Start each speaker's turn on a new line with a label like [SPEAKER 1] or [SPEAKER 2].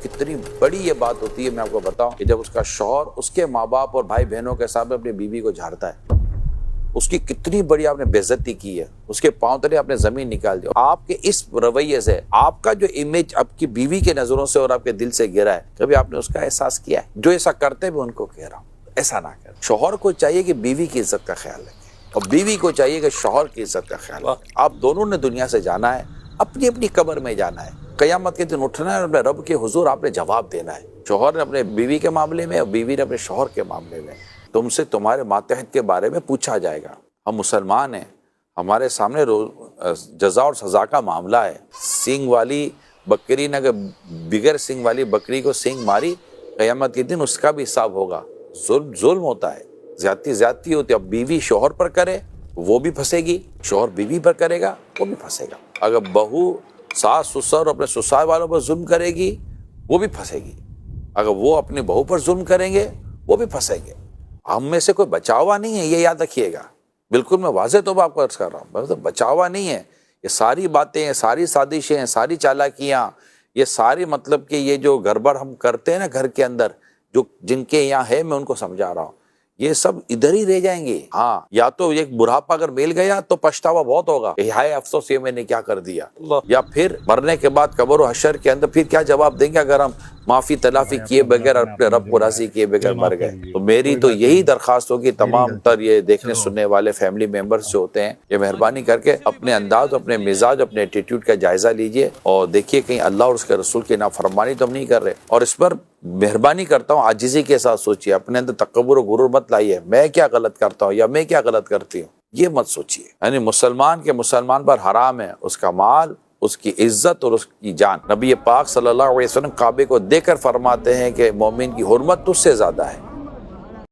[SPEAKER 1] کتنی بڑی یہ بات ہوتی ہے، میں آپ کو بتاؤں کہ جب اس کا شوہر اس کے ماں باپ اور بھائی بہنوں کے سامنے اپنی بیوی کو جھاڑتا ہے، اس کی کتنی بڑی آپ نے بے عزتی کی ہے، اس کے پاؤں تلے آپ نے زمین نکال دی۔ آپ کے اس رویے سے آپ کا جو امیج آپ کی بیوی کے نظروں سے اور آپ کے دل سے گرا ہے، کبھی آپ نے اس کا احساس کیا ہے؟ جو ایسا کرتے بھی ان کو کہہ رہا ہوں ایسا نہ کریں۔ شوہر کو چاہیے کہ بیوی کی عزت کا خیال رکھے اور بیوی کو چاہیے کہ شوہر کی عزت کا خیال رکھے۔ آپ دونوں نے دنیا سے جانا ہے، اپنی اپنی قبر میں جانا ہے، قیامت کے دن اٹھنا ہے اور اپنے رب کے حضور آپ نے جواب دینا ہے۔ شوہر نے اپنے بیوی کے معاملے میں اور بیوی نے اپنے شوہر کے معاملے میں۔ تم سے تمہارے ماتحت کے بارے میں پوچھا جائے گا۔ ہم مسلمان ہیں، ہمارے سامنے جزا اور سزا کا معاملہ ہے۔ سینگ والی بکری نے اگر بغیر سینگ والی بکری کو سینگ ماری، قیامت کے دن اس کا بھی حساب ہوگا۔ ظلم ہوتا ہے، زیادتی ہوتی ہے۔ اب بیوی شوہر پر کرے وہ بھی پھنسے گی، شوہر بیوی پر کرے گا وہ بھی پھنسے گا۔ اگر بہو ساس سسر اپنے سسرال والوں پر ظلم کرے گی وہ بھی پھنسے گی، اگر وہ اپنی بہو پر ظلم کریں گے وہ بھی پھنسیں گے۔ ہم میں سے کوئی بچا ہوا نہیں ہے، یہ یاد رکھیے گا۔ بالکل میں واضح طور پر آپ کو عرض کر رہا ہوں، بچا ہوا نہیں ہے۔ یہ ساری باتیں ہیں، ساری سازشیں ہیں، ساری چالاکیاں، یہ ساری مطلب کہ یہ جو گڑبڑ ہم کرتے ہیں نا گھر کے اندر، جو جن کے یہاں ہے میں ان کو سمجھا رہا ہوں، یہ سب ادھر ہی رہ جائیں گے۔ ہاں، یا تو ایک بڑھاپا اگر مل گیا تو پچھتاوا بہت ہوگا کہ ہائے افسوس یہ میں نے کیا کر دیا، یا پھر مرنے کے بعد قبر و حشر کے اندر پھر کیا جواب دیں گے اگر ہم معافی تلافی کیے بغیر اپنے رب کو راضی کیے بغیر مر گئے۔ تو میری تو یہی درخواست ہوگی تمام تر یہ دیکھنے سننے والے فیملی ممبرز جو ہوتے ہیں، یہ مہربانی کر کے اپنے انداز، اپنے مزاج، اپنے ایٹیٹیوڈ کا جائزہ لیجئے اور دیکھیے کہیں اللہ اور اس کے رسول کی نافرمانی تو ہم نہیں کر رہے۔ اور اس پر مہربانی کرتا ہوں عاجزی کے ساتھ سوچیے، اپنے اندر تکبر و غرور مت لائیے، میں کیا غلط کرتا ہوں یا میں کیا غلط کرتی ہوں، یہ مت سوچیے۔ یعنی مسلمان پر حرام ہے اس کا مال، اس کی عزت اور اس کی جان۔ نبی پاک صلی اللہ علیہ وسلم کعبے کو دیکھ کر فرماتے ہیں کہ مومن کی حرمت تجھ سے زیادہ ہے۔